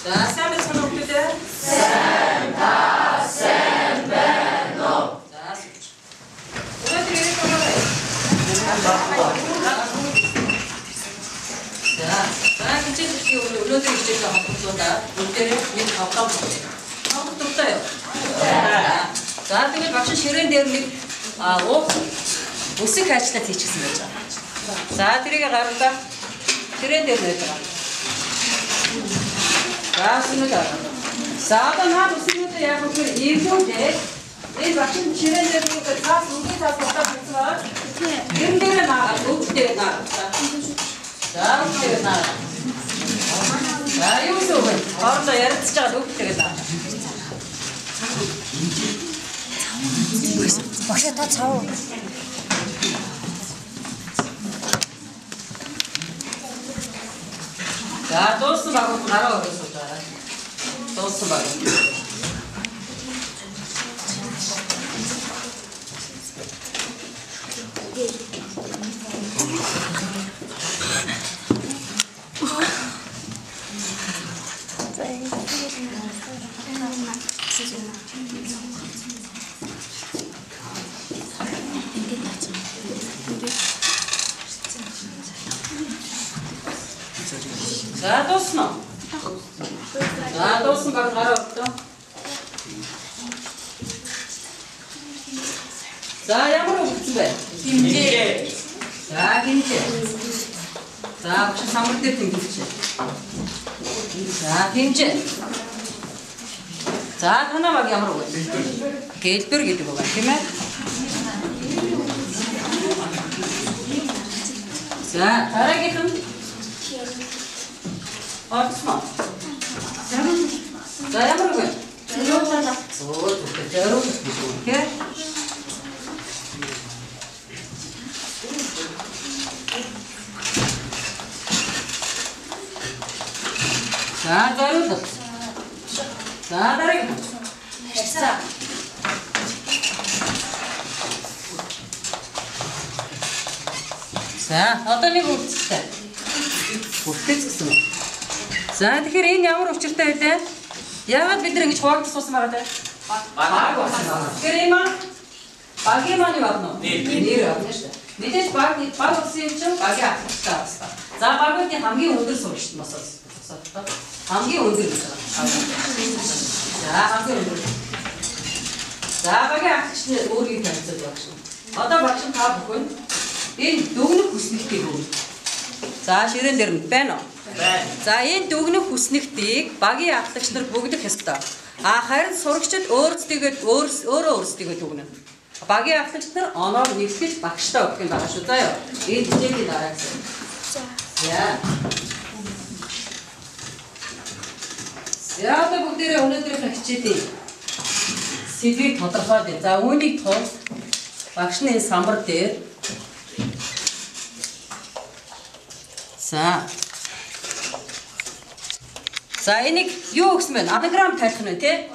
자, 쌤의 손 올때 센타 센베노. 자, 오늘 이렇게 걸어요. 자, 이제 올려드리기 직접 한번 쏜다. 이때를 이렇게 가까운 거예요. 한번 또 떠요. 자, 등을 박수 시른 대로 오, 무슨 가치다 뒤치습니다. 자, 들이가 가볼까? 시른 대로 내더라. 자, 쓰는다. 사단 하고 쓰는데 약간 그 일조제. 이 박수 시른 대로 다 두개 다 쏟다 붙어. 이런데는 나가, 높게 나가. 자, 높게 나가. 자, 여기서 바로 또 얘를 진짜 높게 나가. 혹시 더 차오. 자, 토스트 하고 날아오겠어. 토스트 하고. 자, 토스트. 자, 토스트 하고 날아오겠어. 자, 양으로 붙이래. 김치. 자, 김치. 자, 혹시 사물 때 김치. 자, 김치. 자, 하나밖에 안 먹어. 개ጥ으로 기르고 가. 그러면 자, 잘하게 좀. 어떻어? 자, 양으로 가. 저로. 이렇게. 자, 저로. 자, 다르게. 자, 어떤 이거 붙였대? 붙였어. 자, тэгэхээр энэ ямар учиртай вэ? Яагаад бид нэг чуваагт суусан байгаа те? Баг болсон. Тэгэхээр энэ маань багийн маань юу байна вэ? Нэр байна шүү дээ. Мэдээж баг болсон юм чинь багийн ахлагчтай байна. За, багуудын хамгийн өндөр сурагчд нь босоод. Хамгийн өндөр гэж байна. За, хамгийн өндөр. За, багийн ахлагчны өөрийг танилцуулж байгаа шүү. Одоо багш та бүхэн энэ дүгнэх хүснэгтийг өгнө. За, ширээн дээр нь байна уу? За, энэ дүгнэх хүснэгтийг багийн ахлагч нар бүгдэх ёстой. Харин сурагчид өөрсдийгөө дүгнэ. Багийн ахлагч нар оноор нэгтгэж багштай өгөх юм байна шүү. За ёо. Энэ хичээлийн дараа гэсэн. За, одоо бүгдээрээ өнөөдрийн хичээлийн сэдвийг тодорхойлъё. За, үүнийг тул багшны энэ самбар дээр За, энийг юу гэсэн бэ? Анаграмм тавих нь тий?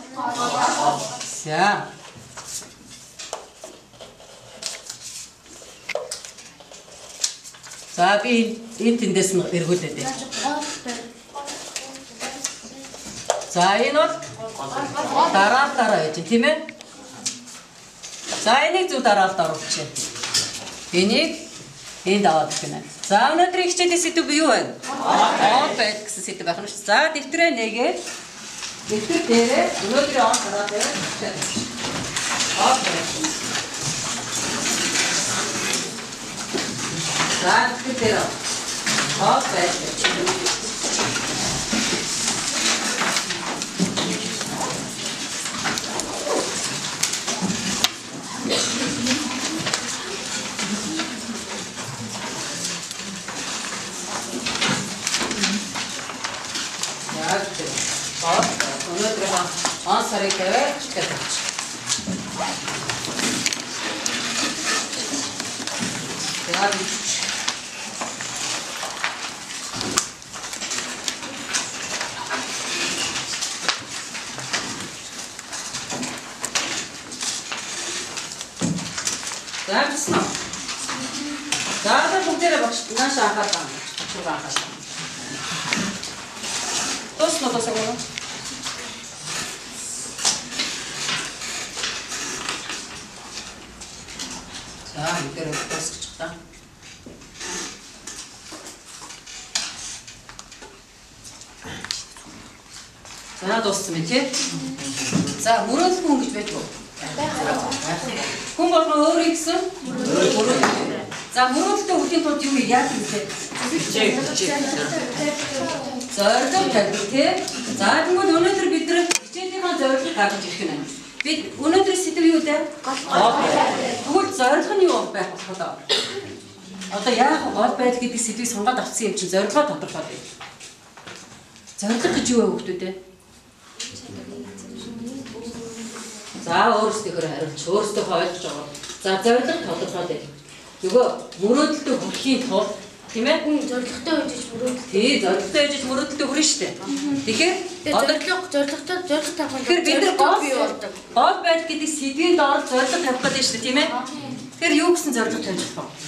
За, би энэ тэндээс нь эргүүлээд дээ. За, энэ бол дараа байж тийм ээ? За, энийг зөв дараалт оруулчих. Энийг энд аваад гэнэ. За, өнөөдрийн хичээлийн сэдв юу вэ? Он байд гэсэн сэдв байх нь шүү. За, дэвтрээ нэгээд дэвтэр дээрээ өнөөдрийн он дараад хичээл. Он байд. За, дэвтэр дээр он байд. On sarı kere çıkartacağız. Yapsın. Daha da bu tere bak, nasıl akar kalmış, çok akar kalmış. Дуусна дуусна. За мэдэр дуусгаж та. За дууссан мэт тий. За мөрөөлөх хүн гэж байж уу? Хүн болгоо өөрөө гэсэн? За мөрөөлтөө хөтийн тулд юу яах юм бэ? Зорилго тавьдаг тий. За тэгвэл өнөөдөр бид нар хичээлийнхаа зорилгыг гаргаж ирэх юм. Бид өнөөдөр сэдв юу дээ? Тэгвэл зорилго нь юу байх болох вэ? Одоо яах гол байдал гэдэг сэдвийг сонгоод авсан юм чинь зорилгоо тодорхойлъё. Зорилго гэж юу вэ хүүхдүүд ээ? За өөрсдөө хариулж өөрсдөө ойлгож байгаа. За зорилго тодорхойлъё. Нөгөө мөрөөдөлтөд хүрэхийн тулд тийм ээ? Зорилготой үжиж мөрөөдөл. Тий, зорилготой үжиж мөрөөдөлтөд хүрнэ шүү дээ. Тэгэхээр зорилготой Тэгэхээр бид нар гол байдал гэдэг сэдвийн доор зорилго тавих гэдэг шүү дээ, тийм ээ? Тэгэхээр юу гэсэн зорилго тавьж болох вэ?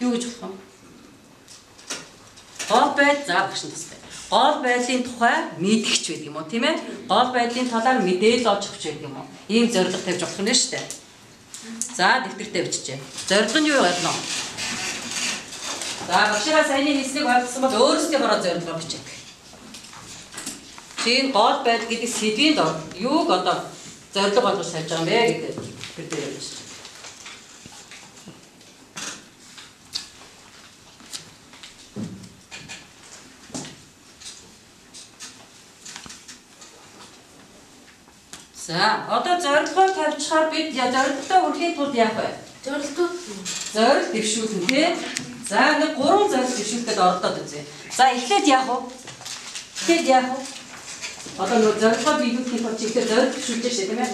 Юу гэж болох вэ? Гол байдал заах шин тустай. Гол байдлын тухай мэдгч байдаг юм уу, тийм ээ? Гол байдлын талаар мэдээлэл олж өгч байдаг юм уу? Ийм зорилго тавьж болох юм шүү дээ. За дэвтэртээ биччихье. Зорилго нь юу байна вэ? За багшаа саяны хэлснийг ойлгосон бол өөрсдөө бороо зорилгоо бичдэг. Чин гол байдал гэдэг сэдвийн дор юуг одоо зорилго болгож тавьж байгаа юм бэ гэдэг бид дээр ярьж байна. За одоо зорилгоо тавьчихаар бид зорилготой хүрэхийн тулд яах вэ? Зорилго дэвшүүлнэ тий. За нэг 3 зорилго дэвшүүлэхэд оролдоод үзье. За эхлээд яах вэ? Одоо нэг зорилгоо биелүүлэхийн тулд чиглэл зорилго дэвшүүлж штэ тийм ээ.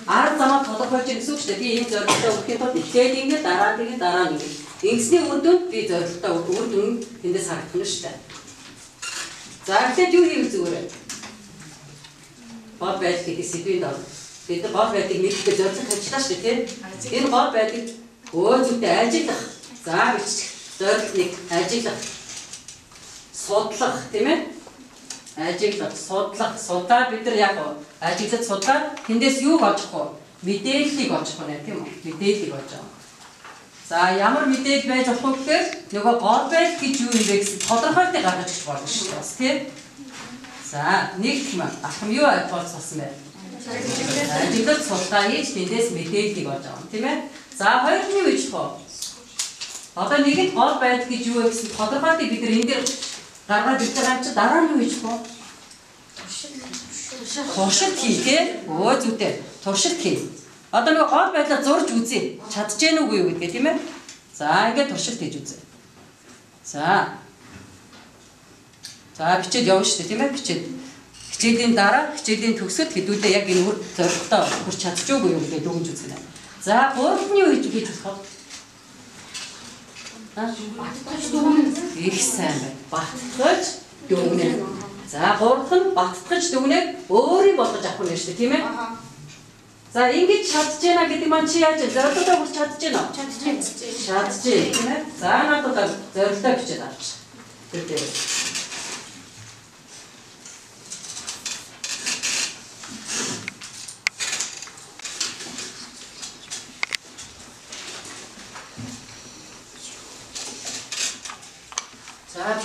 Арга замаа тодорхойлж ирсэн үг штэ. Би энэ зорилготой хүрэхийн тулд эхлээд ингэ дараа нь ингэ. Ингэсний үр дүнд би зорилготой үр дүн тэндээс харагдана штэ. За эхлээд юу хийх зүгээр вэ? Гол байдал гэдэг сэдвийн дор бид гол байдлыг мэдэх зорилго тавьчлаа шүү дээ тийм. Энэ гол байдлыг зүйтэй ажиглах. За бичих. Зорилгыг ажиглах. Судлах тийм ээ. Ажиглах, судлах, судаа бид нар яг ажиглаж судлаа тэндээс юуг олж авах вэ? Мэдээллийг олж авах нэ тийм үү? Мэдээллийг олж авах. За ямар мэдээлэл байж болох вэ гэхээр нөгөө гол байдал гэж юу юм бэ гэсэн тодорхойлтыг гаргаж ирэх болно шүү дээ тийм. За нэг юм ахам юу ойлголцсон бэ? Ажиглаж судалгаа хийж тэндээс мэдээллийг олж авах тийм ээ. За хоёр нь юу гэж боо? Одоо нэгэнт гол байдал гэж юу вэ гэсэн тодорхойлтыг бид нар энэ дээр гаргаад ирж байгаа чинь дараа нь юу гэж боо? Туршилт хий тийм. Зүйтэй. Туршилт хий. Одоо нөгөө гол байдлаа зурж үзье. Чадж гэнэ үгүй юу гэдгээ тийм ээ. За ингээд туршилт хийж үзье. За бичээд явна шүү дээ тийм ээ бичээд. Хичээлийн дараа хичээлийн төгсөд хэдүүлээ яг энэ зорилготой хүрч чадчихгүй юу гэдэг дүгнж үзнэ. За гурав нь юу хийж болох вэ? баттгаж дүгнэ. Их сайн байна. Баттгаж дүгнэ. За гурав нь баттгаж дүгнээ өөрийн болгож авах нь шүү дээ тийм ээ. За ингэж чадж гэнэ гэдэг маань чи яаж зорилготой хүрч чадж гэнэ үү? Чадж гэнэ тийм ээ. За надад зорилготой бичээд авч. Тэр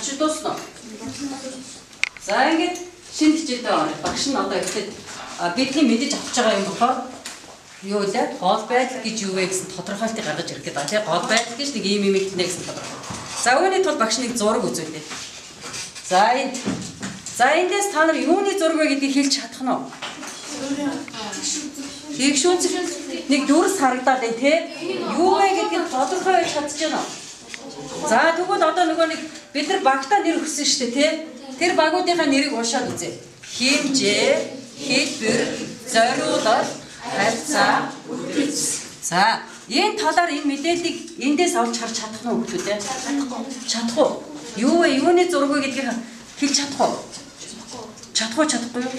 чи дуусна. За ингээд шинэ хичээлдээ орох. Багш нь одоо ихтэй бидний мэдэж авч байгаа юм болохоор юу вэ? Гол байдал гэж юу вэ гэсэн тодорхойлтыг гаргаж ирэх гэдэг. Тэгээ гол байдал гэж нэг ийм юм хэлнэ гэсэн тодорхойлт. За үүний тулд багш нэг зураг үзүүлээ. За эндээс та нар юуны зураг вэ гэдгийг хэлж чадах нь уу? Тэгшүүн нэг дүрс харагдаад байна те. Юу вэ гэдгийг тодорхойлж чадчихна уу? За тэгвэл одоо нөгөө нэг бид нар багтаа нэр өгсөн шүү дээ тий. Тэр багуудынхаа нэрийг уншаад үзье. Хэмжээ, хэлбэр, зориулал, харьцаа, үтгэж. За энэ талаар энэ мэдээллийг эндээс авч харж чадах нь үү гэдэг. Чадахгүй. Юу вэ? Юуны зураг вэ гэдгийг хэлж чадахгүй. Чадахгүй юу?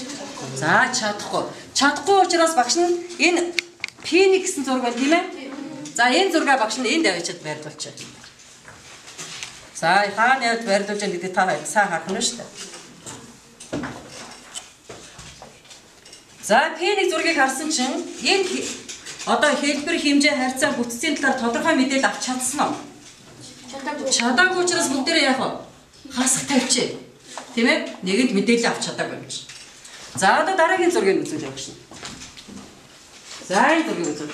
За чадахгүй. Чадахгүй учраас багш нь энэ P-ний гэсэн зураг байна тийм ээ. За энэ зургаа багш нь энд авчиад байрлуулчих. За хаана яаж барилуулж байгаа гэдэг та сайн харах нь шүү дээ. За P-ний зургийг харсан чинь энэ одоо хэлбэр хэмжээ харьцаа бүтцийн талаар тодорхой мэдээлэл авч чадсан уу? Чадаагүй учраас бүгдээрээ яг хасах тавьчих. Тийм ээ? Нэгэнд мэдээлэл авч чадаагүй гэж. За одоо дараагийн зургийг үзүүл явах шин. За энэ зургийг үзүүл.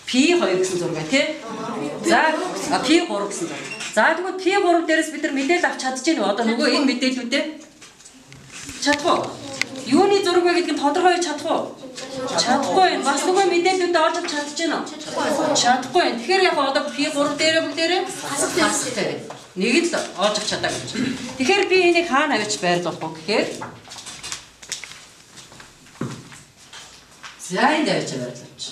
P2 гэсэн зураг тий. За P3 гэсэн зураг. За тэгвэл P3 дээрээс бид нар мэдээлэл авч чадчихэв нөө. Одоо нөгөө энэ мэдээллүүдээ чадах уу? Юуны зураг вэ гэдгийг тодорхой чадах уу? Чадахгүй. Бас нөгөө мэдээллүүдээ олж авч чадчихэв нөө. Чадахгүй. Тэгэхээр яг одоо P3 дээрээ бүгдээрээ хасах тавь. Нэг л олж авч чадаагүй гэж. Тэгэхээр би энийг хаана авч байрлуулах вэ гэхээр за энэ авч байрлуулж.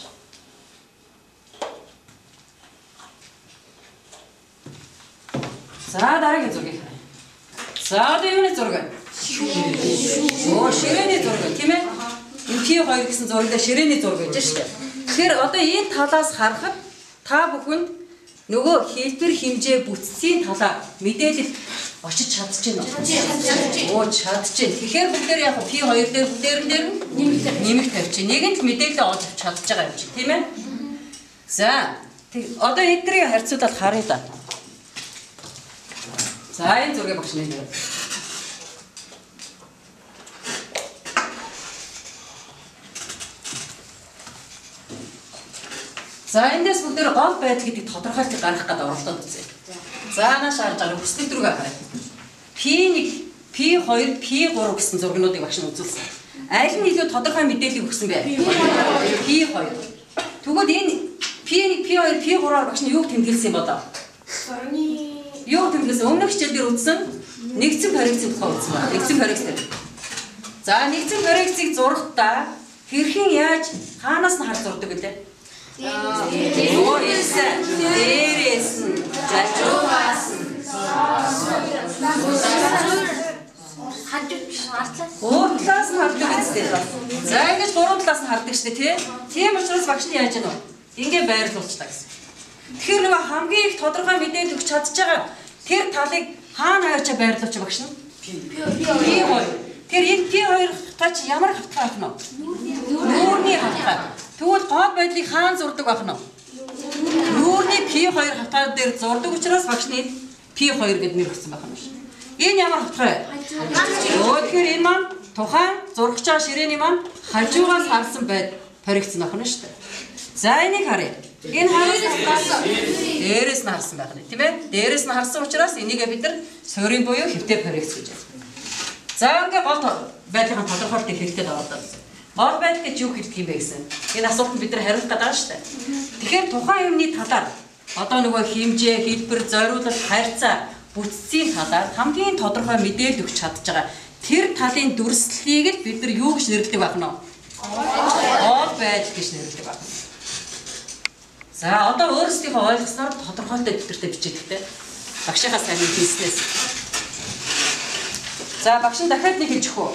За дараагийн зургийг харъя. За одоо юуны зураг вэ? Оо ширээний зураг тийм ээ? Энэ P2 гэсэн зурагда ширээний зураг гэж шүү дээ. Тэгэхээр одоо энэ талаас харахад та бүхэнд нөгөө хэлбэр хэмжээ бүтцийн талаар мэдээлэл очиж чадчихна. Оо чадчихна. Тэгэхээр бүгдээр яг P2 дээр бүгдээрэн дээр нэмэх тавьчих. Нэгэнт мэдээлэл олж чадж байгаа юм чи тийм ээ? За одоо эдгэрийг харьцуулаад харъя да. За энэ зургийг багш нэ. За эндээс бүгдээр гол байдал гэдгийг тодорхойлж гаргах гэдэг оролдоод үзье. За нааш харж байгаа хүсэл рүүгээ харъя. P1, P2, P3 гэсэн зургнуудыг багш нь үзүүлсэн. Аль нь илүү тодорхой мэдээллийг өгсөн бэ? P2. Тэгвэл энэ P1, P2, P3-аар багш нь юуг тэмдэглэсэн юм бодоо? Юу тэмдэглэсэн? Өмнөх хичээл дээр үзсэн нэгдсэн проекцийн тухай үзсэн байна. Нэгдсэн проекц дээр. За нэгдсэн проекцийг зурхдаа хэрхэн яаж хаанаас нь харж зурдаг гэлээ? Дээрээс нь жажуугаас нь гурван талаас нь хардаг гэжтэй. За ингэж гурван талаас нь хардаг штэ тий. Тийм учраас багш нь яаж яана вэ? Ингээ байрлуулчлаа гэсэн. Тэгэхээр нөгөө хамгийн их тодорхой мэдээлэл өгч чадж байгаа тэр талыг хаана хаяачаа байрлуулж багш нь? P2. Тэгэхээр энэ P2 тач ямар хавтгай авах нь? Нүүрний хавтгай. Тэгвэл гол байдлыг хаана зурдаг байх нь? Нүүрний P2 хавтгай дээр зурдаг учраас багш нь P2 гэдэг нэр өгсөн байх юм шиг. Энэ ямар хавтгай? Тэгэхээр энэ маань тухайн зургч байгаа ширээний маань хажуугаас харсан проекц нөх нь шүү дээ. За энийг харъя. Энэ харсан дээрээс нь харсан байх нь тийм ээ. Дээрээс нь харсан учраас энийг бид нар суурийн буюу хэвтэй проекц гэж байна. За ингээ гол байдлын тодорхойлолтыг хэрэгтэй даваадаа. Гол байдал гэж юу хэлдэг юм бэ гэсэн. Энэ асуултанд бид нар хариулах гэдэг шүү дээ. Тэгэхээр тухайн юмны талаар одоо нөгөө хэмжээ, хэлбэр, зориулалт, харьцаа, бүтцийн талаар хамгийн тодорхой мэдээлэл өгч чадж байгаа. Тэр талын дүрслэлийг л бид нар юу гэж нэрлэдэг байх нь вэ? Гол байдал гэж нэрлэдэг байх. За одоо өөрсдийнхөө ойлгосноор тодорхойлолтой дэвтэртэй бичээдэгтэй. Багшийнхаа сайн хийснээс. За багш нь дахиад нэг хэлж өгөө.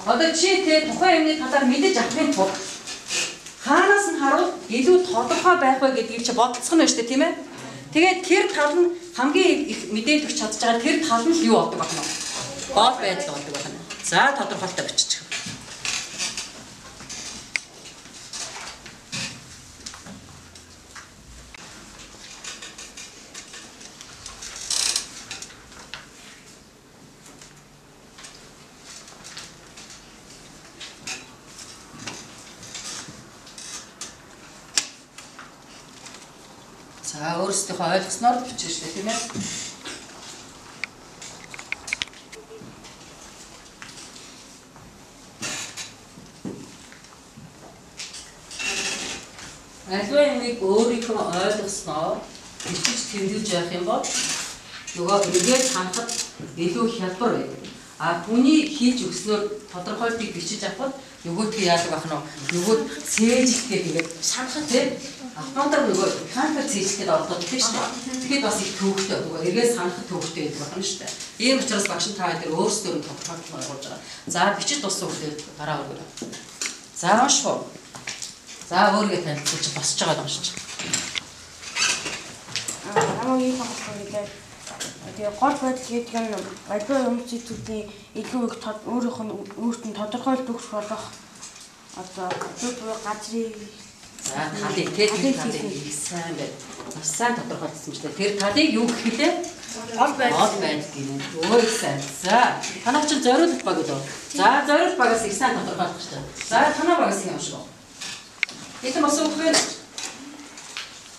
Одоо чи тэ тухайн юмны талаар мэдэж авахын тулд хаанаас нь харуул илүү тодорхой байх вэ гэдгийг чи бодолцох нь шүү дээ тийм ээ. Тэгээд тэр тал нь хамгийн их мэдээлэл өгч чадж байгаа тэр тал нь юу болдог байна вэ? Гол байдал болдог байна. За тодорхойлолтой бичиж. За өөрсдийнхөө ойлгосноор бичиж штэ тийм ээ. Аливаа юмыг өөрийнхөө ойлгосноор бичиж тэмдэглэж явах юм бол нөгөө ингээд ханахад илүү хялбар байдаг. А түүний хийж өгснөөр тодорхойлтыг бичиж авахад нөгөөдгөө яадаг байх нь нөгөө цээжлэхдээ ингээд санахад тийм автоматар нөгөө хантар цээжлэхэд ордог тийм шүү дээ. Тэгэхэд бас их төвөгтэй нөгөө эргээс санахад төвөгтэй байдаг байна шүү дээ. Ийм учраас багш та хоёр өөрсдөө тодорхойлт байгуулж байгаа. За бичиж дууссан хүлээд гараа өгөө. За уншгүй. За өөрийгөө танилцуулж босч байгаа юм шиг. намайг ийм болохоор гэдэг. Тэгээ гол байдал гэдэг нь альва юм зүйлүүдийн илүү их өөрийнх нь өөртөө тодорхойлт өгөх болох одоо газрыг за талыг тэгээд талыг сайн байна. Маш сайн тодорхойлсон ч тэр талыг юу гэх вүлээ? Гол байдал гинэ. Өө сайн. За танах чинь зориулт баг үү? За зориулт багаас их сайн тодорхойлох шүү дээ. За танаа багаас юм шүү. Энд бас үг вэ?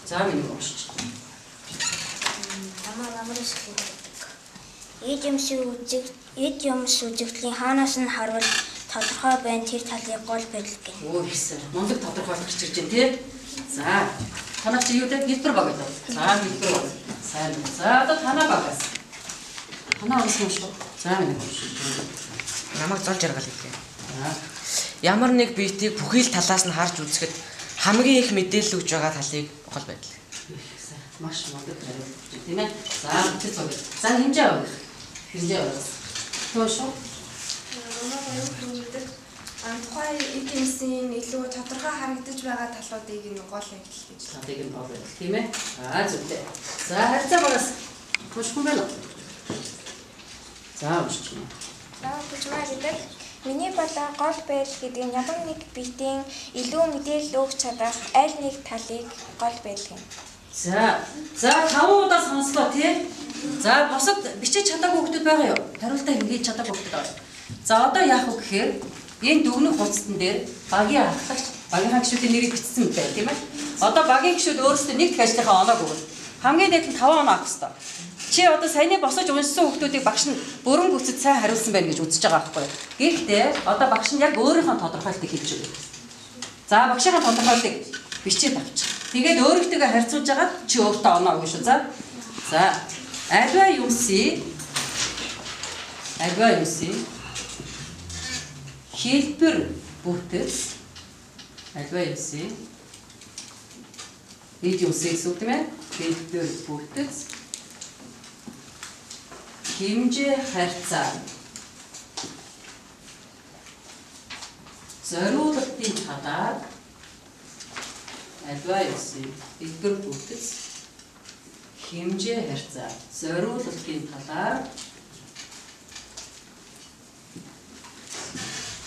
За миний уушч. Намаас эд юмс үзэгдлийн хаанаас нь харвал тодорхой байна тэр талыг гол байдал гэнэ. Өө ихсэн. Мундаг тодорхойлох гэж ирж байна тий. За танаа чи юу гэдэг хэлбэр баг гэдэг. За хэлбэр баг. Сайн. За одоо танаа багаас. Танаа бас юм шүү. За миний уушч. Намайг золж яргал хэлээ. Ямар нэг биетийг бүхий л талаас нь харж үзэхэд хамгийн их мэдээлэл өгж байгаа талыг гол байдал. Маш мундаг хариулт тийм ээ. За тэр цаг. За хэмжээ авах. Хэмжээ авах. Тоош. Тухайн эдгэмсийн илүү тодорхой харагдаж байгаа талуудыг нь гол байдал гэж. Талыг нь гол байдал тийм ээ. Зөвтэй. За харьцаа багаас тушгүй байна. За уушч. За бүжмаа гэдэг миний бодлоор гол байдал гэдэг нь ямар нэг биетийн илүү мэдээлэл өгч чадах аль нэг талыг гол байдал гэнэ. За 5 удаа сонслоо тий. За босод бичиж чадаагүй хүмүүс байгаа юу? Хариултаа хийж чадаагүй хүмүүс байгаа. За одоо яах вэ гэхээр энэ дүгнэх хуцтан дээр багийн ахлагч багийн гишүүдийн нэрийг бичсэн мэт тийм ээ. Одоо багийн гишүүд өөрсдөө нэг их ажлынхаа оноог өгнө. Хамгийн дээд нь 5 оноо авах хэрэгтэй. Чи одоо саяны босож уншсан хүмүүсийг багш нь бүрэн гүцэд сайн хариулсан байна гэж үзэж байгаа байхгүй юу? Гэхдээ одоо багш нь яг өөрийнхөө тодорхойлтыг хэлж өгнө. За багшийн тодорхойлтыг бичиж авчих. Тэгээд өөрөөтэйгээ харьцуулж агаад чи өөртөө оноо өгнө шүү. За альва юмси хэлбэр бүтэц альва юмси видео сэкс үү мэ хэлбэр бүтэц хэмжээ харьцаа зориулалтын талаар альва юмси хэлбэр бүтэц хэмжээ харьцаа зориулалтын талаар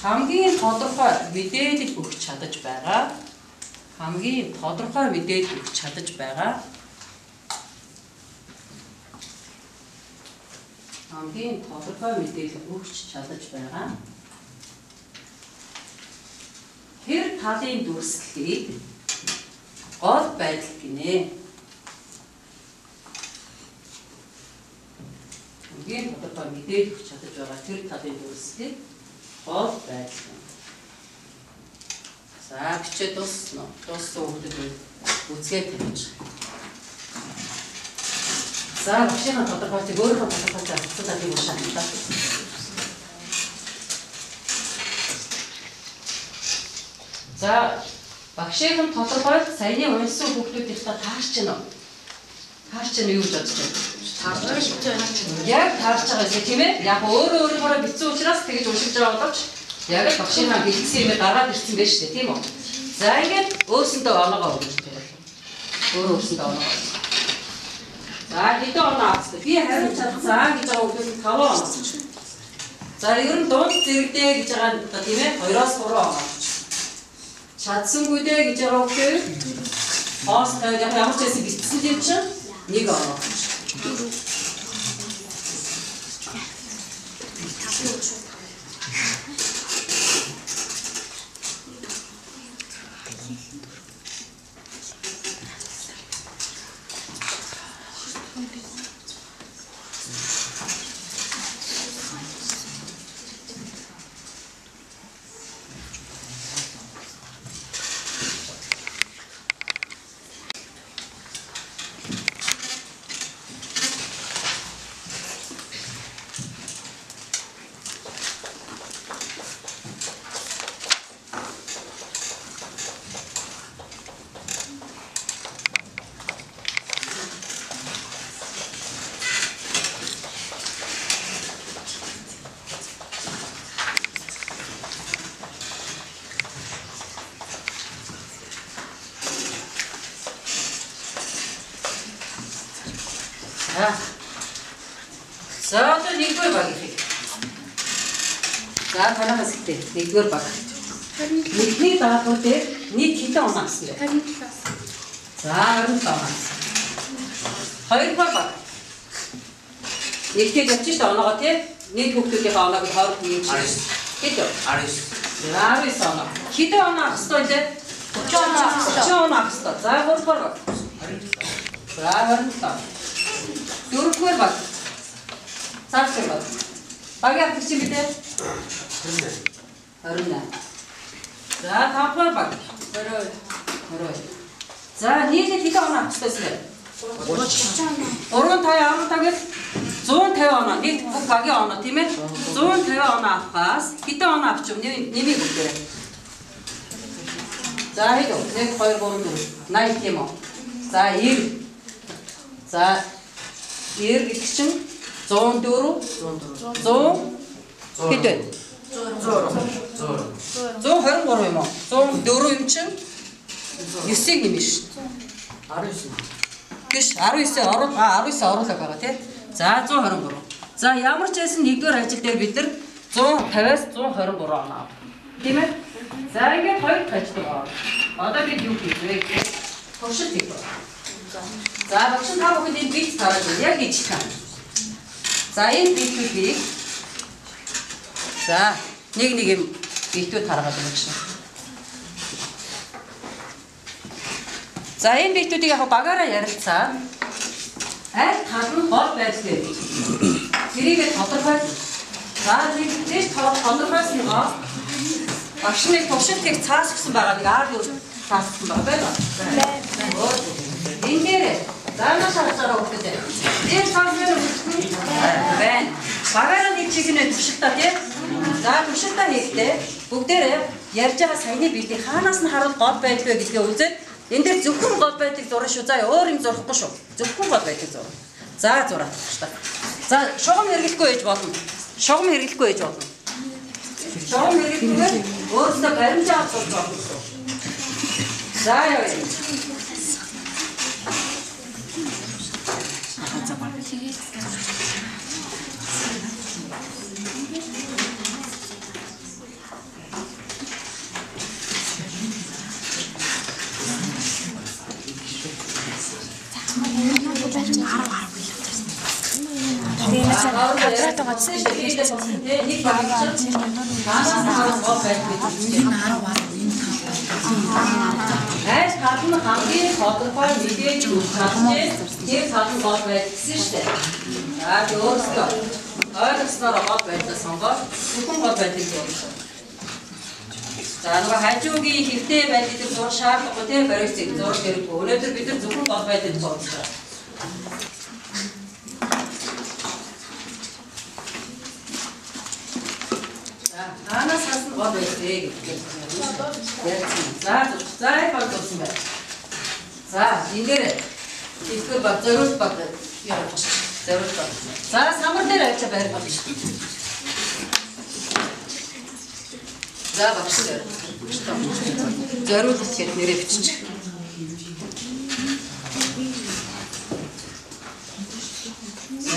хамгийн тодорхой мэдээлэл өгч чадаж байгаа хамгийн тодорхой мэдээлэл өгч чадаж байгаа тэр талын дүрслэлийг гол байдал гинэ. Хамгийн тодорхой мэдээлэл өгч чадаж байгаа тэр талын дүрслэлийг гол байдал. За бичээ дуусна. Дууссан хүмүүс үзгээд тавьж. За багшийн тодорхойлтыг өөрийнхөө тодорхойлтыг авцуулаад юм шаардлагатай. За багшийн тодорхойлт саяны уншсан хүмүүсийн таарч байна уу? Таарч байна юу гэж бодож байна? Яг таарч байгаа юм тийм ээ. Яг өөрөөрөө бичсэн учраас тэгж уншиж байгаа боловч яг л багшийн хэлсэн юм гаргаад ирсэн байж тээ тийм үү? За ингээд өөрсөндөө оноогоо өгч байна. Өөрөөсөндөө оноогоо. За хэдэн оноо авчихсан. Би хариулт чадсан гэж байгаа хүмүүс 5 оноо. За ер нь дунд зэрэгдээ гэж байгаа тийм ээ 2-3 оноо. Чадсангүй дээ гэж байгаа хүмүүс хоос тавьж ямар ч байсан бичсэн тийм чинь 1 оноо. За одоо нэгдүгээр баг их. За танаас ихтэй нэгдүгээр баг. Эхний даатгал дээр нийт хэдэн оноо авсан бэ? 27. За 27 оноо. Хоёрдугаар баг. Нэгтгэж авчих шүү дээ оноогоо тий. Нийт хүүхдүүдийн оноог хооронд нээж. Хэд вэ? 19 оноо. Хэдэн оноо авах ёстой вэ? 30 оноо авах ёстой. За 3-р баг. За 27. 4-р баг. Цаашдаа баг. Багийн авчих чинь бидээ 28. За 5-р баг. 22. За нийлээд хэдэн оноо авах ёстой вэ? 350 150 оноо нийт бүх багийн оноо тийм ээ 150 оноо авахаас хэдэн оноо авчих вэ? Нэмийг өгөөрэй. За хэд вэ? 1 2 3 4 80 тийм үү? За 90. За 90 гэдэг чинь 104 100 хэд вэ? 123 юм уу? 104 юм чинь 9-ийг нэмнэ шүү. 19. Гэш 19 оруулаг байгаа тий. За 123. За ямар ч байсан нэгдүгээр ажил дээр бид нар 150-аас 123 оноо авах. Тийм ээ? За ингээд хоёр дахь ажил байгаа. Одоо бид юу хийж вэ? Туршилт хийх. За багш та бүхэнд энэ бит тарааж яг хийж байгаа. За энэ битүүдийг за нэг юм битүүд хараад байна шээ. За энэ битүүдийг яг багаараа ярилцаад аль тал нь гол байдлыг тэрийг тодорхойлж за нэгдэж тодорхойлсноогоо багш нэг туршилт хийх цаас өгсөн байгаа нэг R4 цаас өгсөн байна. Энэ дээр заанаас харахаараа өгдөө. Энэ цаас дээр өгсөн байна. Багаараа нэг чиглэнэ туршилтаа тийм. За туршилтаа хийхдээ бүгдээрээ ярьж байгаа саяны битийг хаанаас нь харуул гол байдал вэ гэдгээ үзээд энэ дээр зөвхөн гол байдлыг зурна шүү. За өөр юм зурхгүй шүү. Зөвхөн гол байдлыг зурна. За зураад багш та. За шугам хэрэглэхгүй ээж болно. Шугам хэрэглэхгүй ээж болно. Шугам хэрэглэхгүй өөрөөсөө баримжаа авах болно. За яа. Кадраад байгаа чинь нэг баг чинь гол байдал айс хатны хамгийн тодорхой мэдээж үсгэж тэр цаасан гол байдал гэсэн шүү дээ. Аа өөрөөсөө ойлгосноор гол байдлаа сонгоод зөвхөн гол байдлыг зурна. За нөгөө хажуугийн хэвтэй байдлыг зурх шаардлагагүй тийм баригцыг зурх хэрэггүй. Өнөөдөр бид нар зөвхөн гол байдлыг зурна. Анаас хасан гол байлээ гэдэг. За яг болсон байна. За энэ дээр ихтгэл баг зориулт баг явах гэж. Зориулт баг. За самар дээр авчи байр баг шүү. За багш дээр. Зориулт гэхэд нэрээ биччих.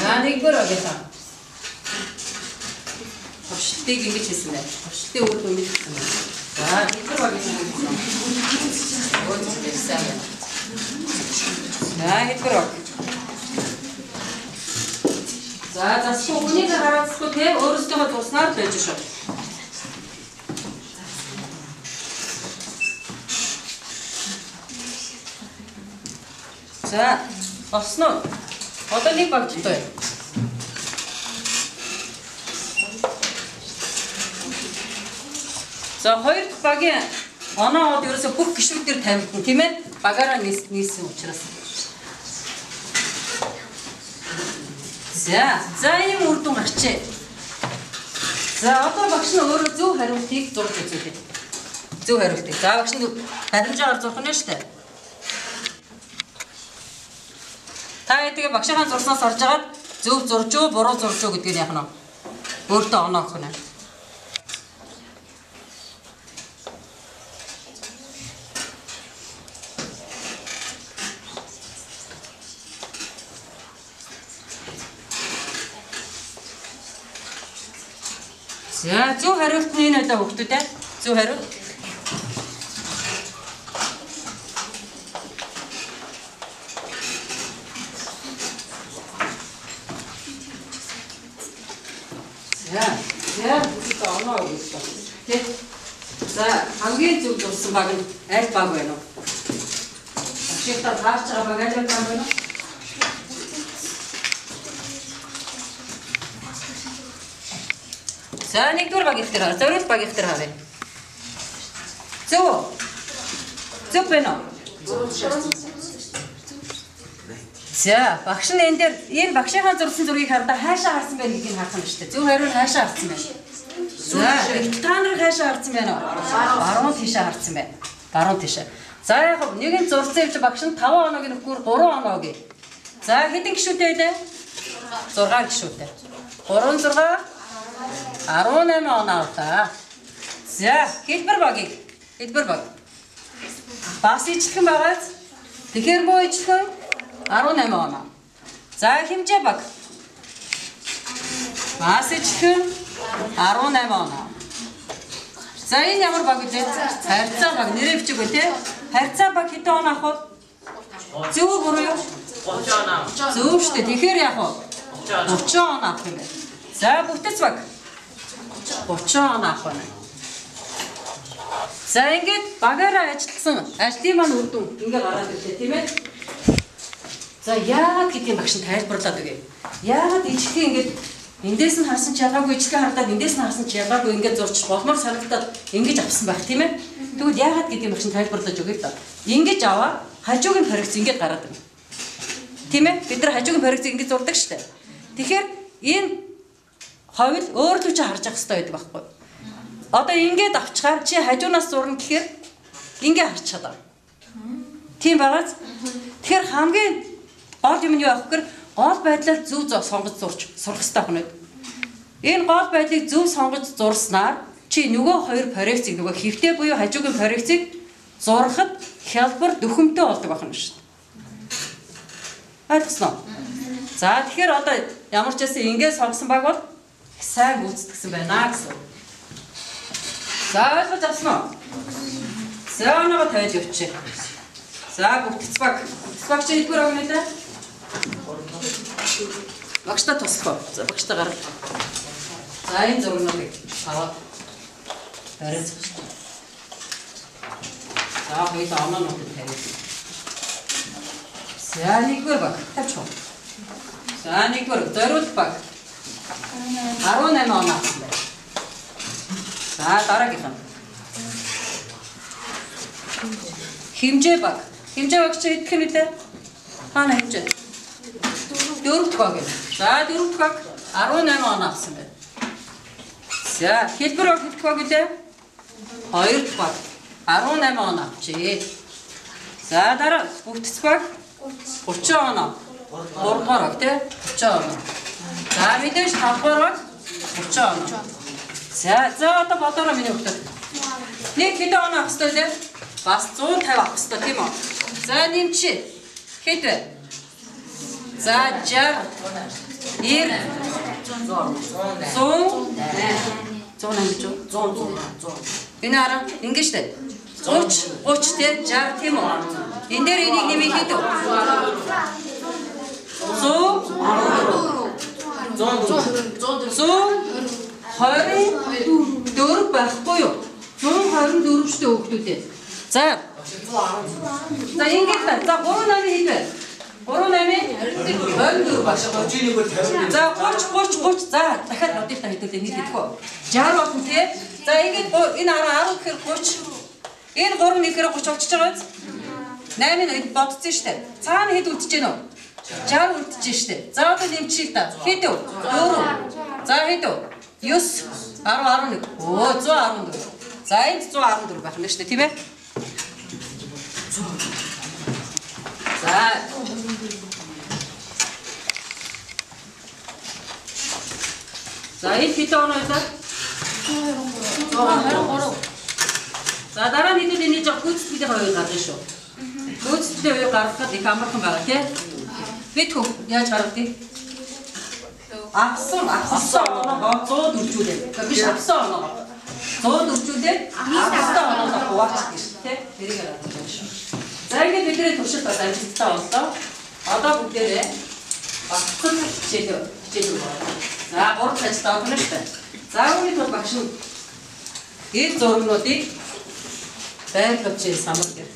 За нэгдүгээр агуулсан. Туршилтыг ингэж хийсэн байна. Туршилтын үр дүн мэдсэн байна. За нэгдүгээр баг хийсэн. Өөрөөр хэлбэл за нэгдүгээр баг. За засгүй үнийг хараацгүй те өөрөөсөө зурснаар байж шүү. За босноо. Одоо нэг баг дутаа. За хоёр дахь багийн оноод ерөөсө бүх гişүүд дээр тавигдсан тийм ээ? Багаараа нийсэн учраас. За ийм үр дүн гарчээ. За одоо багш нь өөрөө зөв хариултыг зурж үзүүлээ. Зөв хариултыг. За багш нь баримжаагаар зурх нь шүү дээ. Та тэгээ багшийнхаа зурснаас орж агаад зөв зурж уу, буруу зурж уу гэдгийг яах нь өөртөө оноо өгөх нь. За зөв хариулт нь энэ одоо хүүхдүүд ээ. Зөв хариулт. За бүгд оноо өгсөн. Тэ. За хамгийн зөв дурсан баг нь аль баг вэ нөө? Ашигта таарч байгаа баг аль баг вэ нөө? За нэгдүгээр баг их тэр хаа. Зориул баг их тэр хаа вэ? Зөв. Зөв байна уу? За багш нь энэ дээр энэ багшийнхаа зурсан зургийг харахад хаашаа харсан байх гэдгийг харах юм шүү дээ. Зөв хариу нь хаашаа харсан байна. За та нар хаашаа харсан байна уу? Баруун тийшээ харсан байна. Баруун тийшээ. За яг нэгэн зурсан явж багш нь 5 оног нөхгөр 3 оноо гээ. За хэдэн гишүүтэй вэ? 6 гишүүтэй. 3 6 18 оноо та. За хэлбэр баг. Бас ижилхэн байгааз. Тэгэхээр боо ижилхэн 18 оноо. За хэмжээ баг. Бас ижилхэн 18 оноо. За энэ ямар баг вэ? Харьцаа баг нэрээ бичиг үү те? Харьцаа баг хэдэн оноо авах вэ? Зөв буруу юу? 30 оноо. Зөв шүү дээ. Тэгэхээр яах вэ? 30 оноо авах юм байна. За бүтэц баг. 30 оноо авах байна. За ингээд багаараа ажилласан ажлын маань үр дүн ингээ гараад ирлээ тийм ээ. За яагаад гэдгийг багш нь тайлбарлаад өгье. Яагаад ижлэхээ ингээд эндээс нь харсан ч ягаагүй ижлэхээ хардаад эндээс нь харсан ч ягаагүй ингээд зурч болмоор санагдаад ингэж авсан байх тийм ээ. Тэгвэл яагаад гэдгийг багш нь тайлбарлаж өгье л да. Ингэж аваа хажуугийн проекц ингээд гараад байна. Тийм ээ. Бид нар хажуугийн проекцийг ингээд зурдаг шүү дээ. Тэгэхээр энэ ховл өөрлөж харж явах хэрэгтэй байдаг байхгүй. Одоо ингээд авчгаар чи хажуунаас зурна гэхээр ингээд харч чадаа. Тийм байгааз. Тэгэхээр хамгийн гол юм нь юу авах гэхээр гол байдлаар зөв сонгож зурч сурах хэрэгтэй байна. Энэ гол байдлыг зөв сонгож зурснаар чи нөгөө хоёр проекцийг нөгөө хэвтэй буюу хажуугийн проекцийг зурхад хялбар дөхөмтэй болдог байна шүү дээ. Ойлгосноо? За тэгэхээр одоо ямар ч байсан ингээд сонгосон баг бол сайн гүйцэтгсэн байна гэсэн. За ойлгож авсан уу? За оноо тавьж явчих. За бүтэц баг. Багш хэлбэр өгнө дээ. Багштай туслах. За багштай гарал. За энэ зургуудыг аваад бариад. За хоёул оноо тавьж. За нэгдүгээр баг тавьчих. За нэгдүгээр зориулт баг. 18 оноо авсан байна. За дараагийнх нь. Хэмжээ баг. Хэмжээ баг чи хэдэх юм бэ? Хаана хэмжээ? Дөрөвт баг. За дөрөвт баг 18 оноо авсан байна. За хэлбэр баг хэдэх баг вэ? Хоёрт баг 18 оноо авчээ. За дараа бүтэц баг 30 оноо. 3 баг тий 30 оноо. За мэдээж 5 баг 30 оноо. За одоо бодороо миний өгтөд. Нэг хэдэн оноо авах хэрэгтэй лээ? Бас 150 авах хэрэгтэй тийм үү? За нэмчи. Хэд вэ? За 60 90 100 Энэ арга ингэ штэ. 30 те 60 тийм үү? Энэ дээр энийг нэмэх хэд вэ? 124 байхгүй юу? 124 штэ хүүхдүүдээ. За ингэж байна. За 38 хийдвэ. 38 24 багш. За 30 за дахиад бодъё та хэдүүлээ нийт хэдэх үү? 60 болно тий. За ингэж энэ 10 гэхээр 30. Энэ 3 нэгээр 30 болчихж байгаа биз? 8-ыг бодсон штэ. Цаана хэд үлдэж гэнэ үү? 60 үлдэж штэ. За одоо нэмчихъя та. Хэд вэ? 4. За хэд вэ? 9 10 11. Оо 114. За энд 114 байх нь штэ тийм ээ? За энэ хэдэн оноо байлаа? 123. За дараа нь хэдүүд энэ жоо гүйцэтгэлийн хоёр гарна шүү. Гүйцэтгэлийн хоёр гаргахад их амархан байгаа тий. Бид яаж гаргадгийг? Авсан оноогоо 100 дөржүүлээ. Биш авсан оноогоо. 100 дөржүүлээ. Авсан оноогоо хуваалцах гэж тий. Тэрийг хараад шүү. За ингээд бидний туршилт бол амжилттай боллоо. Одоо бүгдээрээ багцхан хичээл байна. За 3 ажил авах нь шүү дээ. За үүний тул багш нь энэ зургнуудыг байрлуулж самар гэр.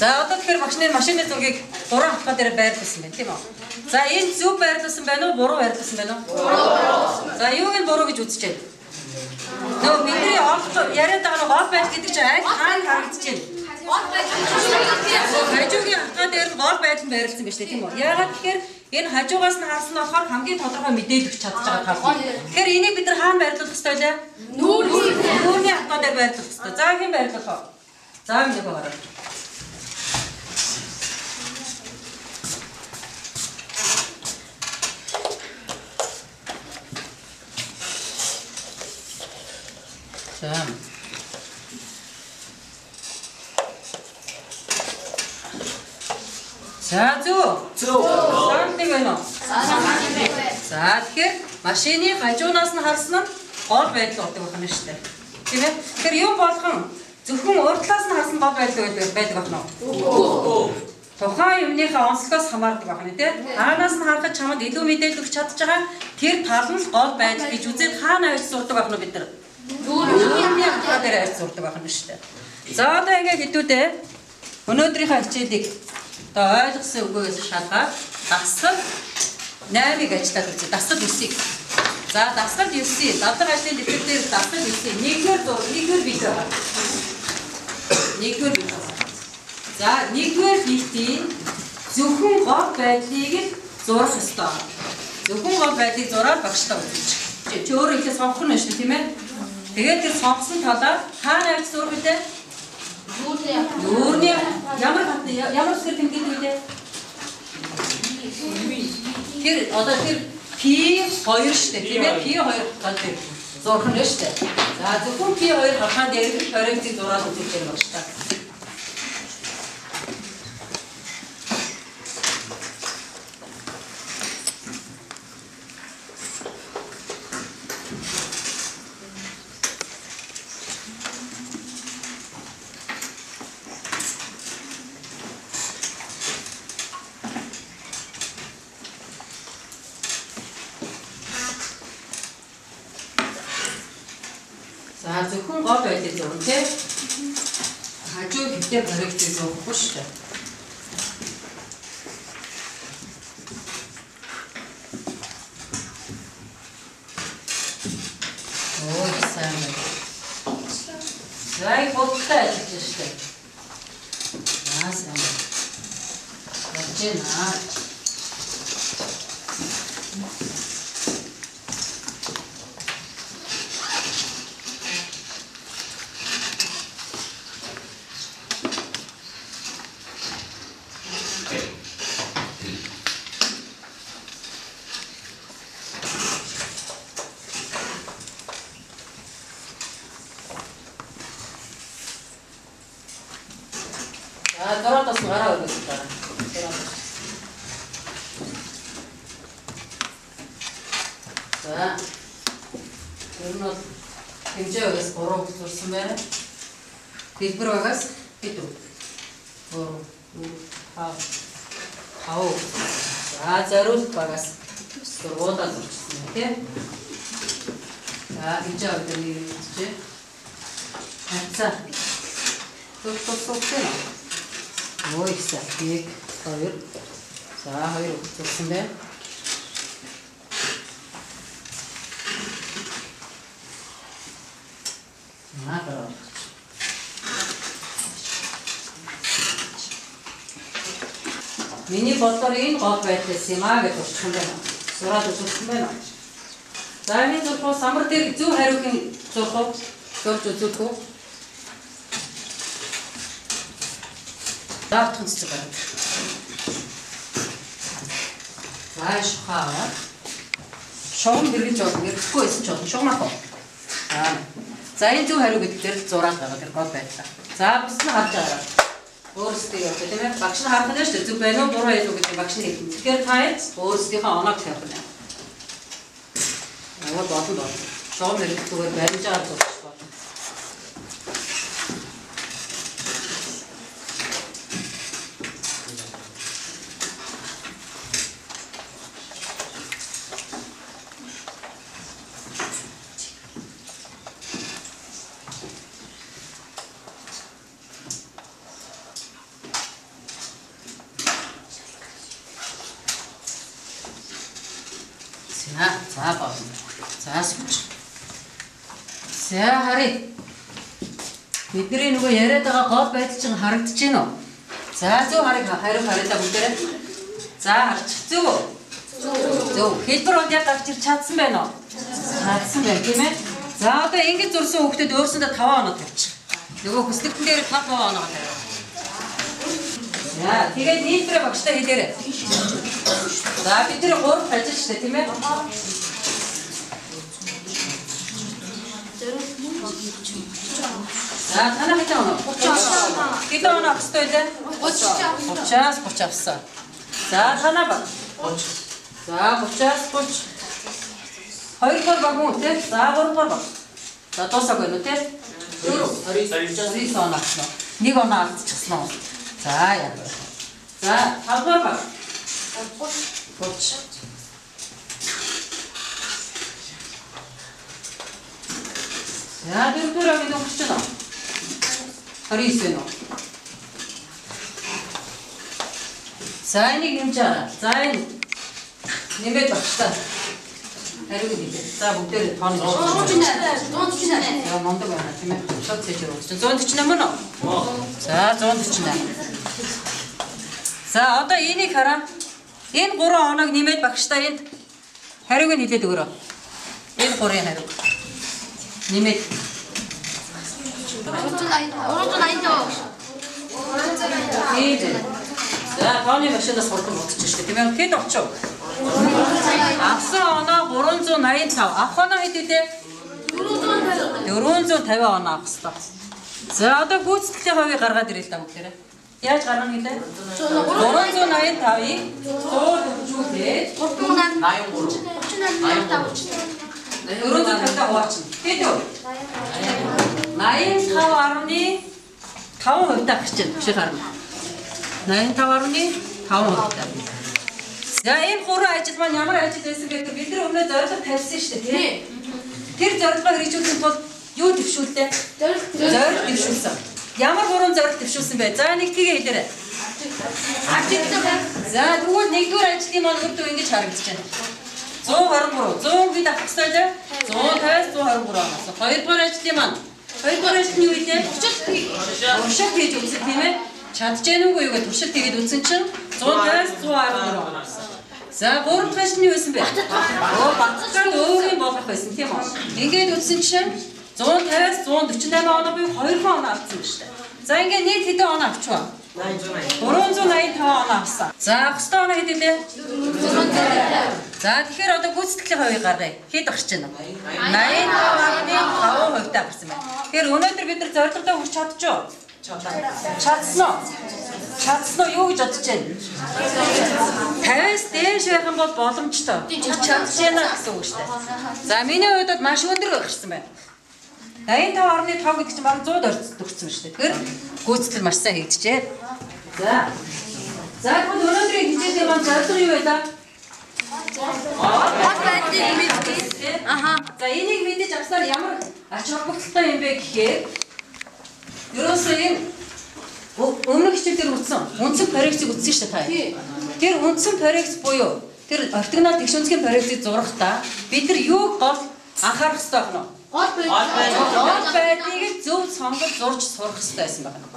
За одоо тэгэхээр багшны машины зургийг 3 хатгаа дээр байрлуулсан байна тийм үү? За энэ зөв байрлуулсан байна уу? Буруу байрлуулсан байна уу? Буруу. За юуг нь буруу гэж үзэж байна? Нөө бидний яриад байгаа гол байдал гэдэг чинь аль хаана харагдаж байна? Хажуугийн хатгаа дээр гол байдал нь байрлуулсан байна шүү дээ тийм үү? Яагаад тэгэхээр энэ хажуугаас нь харсан нь болохоор хамгийн тодорхой мэдээлэл чадж байгаа тал. Тэгэхээр энийг бид нар хаана байрлуулах ёстой вэ? Нүүрний хатгаа дээр байрлуулах ёстой. За хэн байрлуулах вэ? За нэг байгаарай. За зөв. Сандаг байна уу? За тэгэхээр машины хажуунаас нь харсан нь гол байдал болдог байна шүү дээ. Тийм ээ. Тэгэхээр юу болгон зөвхөн урдлаас нь харсан гол байдал байдаг байна уу? Тухайн юмныхаа онцлогоос хамаардаг байна тийм. Хаанаас нь харахад чамд илүү мэдээлэл өгч чадж байгаа тэр тал нь гол байдал гэж үзээд хаана авч сурдаг байна бид нар? Нүүрний хатгаа дээр авч сурдаг байна шүү дээ. За одоо ингээ хэдүүдээ өнөөдрийнхөө хичээлийг одоо ойлгосон үгээс шалгаад дасгал 8-ыг ажиллаад үзье. Дасгал 9-ийг. За дасгал 9. Дадлага ажлын дэвтэр дээр дасгал 9. Нэгдүгээр бит байгаа. Нэгдүгээр бит байгаа. За нэгдүгээр битийн зөвхөн гол байдлыг л зурах ёстой. Зөвхөн гол байдлыг зураад багштай үзүүлж. Чи өөрөө ихээ сонгох нь шүү дээ тийм ээ. Тэгээд тэр сонгосон талаар хаана авч зурх вэ? Нүүрний ямар үсгээр тэмдэглэв үү? Тэр одоо тэр P2 шүү дээ тийм ээ. P2 гал дээр зурх нь шүү дээ. За зөвхөн P2 хахаан дээр корректив зураад үзүүлж байгаа шүү дээ. За зөвхөн гол байдлыг зурна тийм. Хажуу хитээ корректив зурхгүй шүү дээ. Ой сайн байна. Зай бодтой ажиллаж шүү дээ. Аа сайн байна. Яжина. Доротос гараа өгөөс дараа. За. Өнөө хэмжээ өгөөс 3 зурсан байна. Хэлбэр багаас хэд үү? 5. За зориулт багаас 4-удаа зурсан байна тийм. За хэмжээ өгөөс нэрчээ. Хацаа. Туссан. Ой их 2. За 2 зурсан байна. Наадаа. Миний бодлоор энэ гол байдлаас юм аа гэж бодчих юм байна. Сураад үзүүлсэн байна. За энэ зөвхөн самар дээр зөв хариугийн зурхав зурж үзүүлэх үү? Даавтхан цэцэг байна. За шухаа. Шугам хэрэгж болно. Гэхгүй байсан ч болно. Шугамаа хоо. За энэ зөв хариу гэдгээр зураад байгаа тэр гол байдлаа. За бус нь харж байгаа. Өөрсдөө яа гэх юм бэ? Багш нь харах нь шүү дээ. Зөв байна уу, буруу байв уу гэдэг багш нь хэлнэ. Тэгэхээр та өөрсдийнхөө оноог тавих нь. Аа бодсон. Шугам хэрэгж зүгээр баримж аваад зурчих болно. За болно. За сүч. За харъя. Бидний нөгөө яриад байгаа гол байдал чинь харагдаж байна уу? За зөв хариу харъя бүгдээрээ. За харж зөв үү? Зөв. Хэлбэр бол яг гарч ирч чадсан байна уу? Чадсан байна тийм ээ. За одоо ингэж зурсан хүүхдэд өөрсөндөө 5 оноо тавьчих. Нөгөө хүслэгтэн дээр 5 оноо тавиа. За тэгээд нийлбэрээ багштай хэлээрэй. За бид нэр 3 ажил штэ тийм ээ. За танаа хэдэн оноо? 30. Хэдэн оноо авсан вэ? 30. 30 авсан. За танаа баг. 30. За 30-аас 30. 2 дугаар баг уу те? За 3 дугаар баг. За дуусаагүй нү те? 29 оноо авсан. 1 оноо алдчихсан уу? За яа. За 5 дугаар баг. 30. За дөрөвдүгээр бид өгч байна. 29 байна уу? За энийг нэмж байгаа. За энэ нэмээд багтаа. Хариу хэлээ. За бүгдээр тооны 148. Яа мондог байна тийм ээ. Шот цэж өгч. 148 мөн үү? За 148. За одоо энийг хараа. Энэ 3 оноог нэмээд багштай энд хариуг нь хэлээд өгөрөө. Энэ 3-ын хариуг. Нэмээд 380. За тооны машинаас хурдан бодчих шүү дээ. Тийм ээ. Хэд очив? Авсан оноо 385. Авах оноо хэд вэ? 450 оноо авах хэрэгтэй. За одоо гүйцэтгэлийн хувийг гаргаад ирээ л да бүгдээрээ. Яаж гаргана гэлээ? 385-ыг 100 хөвжүүлээд 450 хуваачна. Хэд вэ? 85.5% гарч чинь биш харна. 85.5%. За энэ 3 ажил маань ямар ажил байсан бэ гэхээр бид нар өмнө зорилго тавьсан шүү дээ тий. Тэр зорилгоо хэрэгжүүлэх тулд юу дэвшүүллээ? Зорилго дэвшүүлсэн. Ямар 3 зорилго дэвшүүлсэн бэ? За нэг тгээ хэлээрэй. За тэгвэл нэгдүгээр ажлын маань үрдөө ингэж харагдаж байна. 123, 100 хэд авах ёстой лээ? 150-аас 123 оноос. Хоёрдугаар ажлын маань. Хоёрдугаар ажил нь юу вэ? Туршилт хийж үзсэн тийм ээ? Чадж гэнэ үгүй юу гэж туршилт хийгээд үзсэн чинь 150-аас 124 оноос. За гурав дахь ажил нь юу байсан бэ? Батцаар өөр юм болох байсан тийм үү? Ингээд үзсэн чинь 150-аас 148 оноо буюу 2 оноо авсан байна шүү дээ. За ингээд нийт хэдэн оноо авчихваа? 385 оноо авсан. За ахстай оноо хэд вэ? 450. За тэгэхээр одоо гүйцэтгэлийн хувийг гаргая. Хэд гарч байна вэ? 85.5% гарсан байна. Тэгэхээр өнөөдөр бид нар зорилгодоо хүрч чадчихв. Чадсан уу? Чадсан уу юу гэж бодож байна? 50-аас дээш байх юм бол боломжтой. Чадчихна гэсэн үг шүү дээ. За миний хувьд бол маш өндөр гарсан байна. 85.5 гэдэг чинь бараг 100 өрцсөн шүү дээ. Тэгэхээр гүйцэтгэл маш сайн хийгджээ. За тэгвэл өнөөдрийн хичээлийн маань зорилго юу вэ да? За энийг мэдээж авснаар ямар ач холбогдолтой юм бэ гэхээр ерөөсөө энэ өмнөх хичээлээр үзсэн үндсэн проекцийг үзсэн шүү дээ та. Тэр үндсэн проекц буюу тэр ортогнал тэгшүнзгийн проекцийг зурахдаа бид нар юуг гол анхаарах хэрэгтэй байна вэ? Гол байдлыг зөв сонгож зурж сурах хэрэгтэй байсан байна.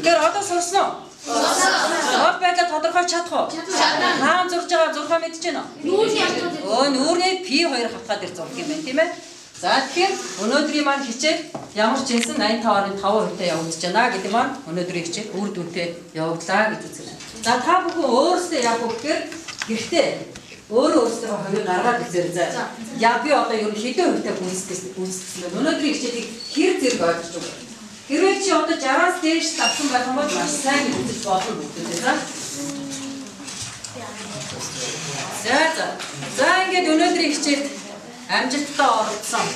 Тэр одоо сурсан уу? Гол байдлаа тодорхойлж чадах уу? Хаан зурж байгаа зурхаа мэдэж байна уу? Нүүрний P2 хатгаад ир зурх юм байна тийм ээ? За тэгэхээр өнөөдрийн маань хичээл ямар ч юмсан 85.5% явагдаж байна гэдэг маань өнөөдрийн хичээл үр дүнтэй явагдлаа гэж үзэж байна. За та бүхэн өөрсдөө яг гэхээр гэртээ өөрөөсөө хувийг гаргаад үзээрэй. За яа би одоо ер нь хэдэн хувьтай гүйцэтгэсэн байна. Өнөөдрийн хичээлийг хэр зэрэг ойлгож байна. Хэрвээ чи одоо 60-аас дээш авсан байх юм бол маш сайн үзэж болно бүгдээ. За ингээд өнөөдрийн хичээлд амжилттай оролцсон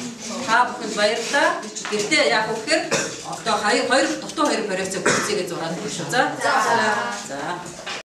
та бүхэнд баярлалаа. Гэртээ яг үхээр одоо дутуу хоёр вариацыг хүлцээгээ зураад өгч шүү. За.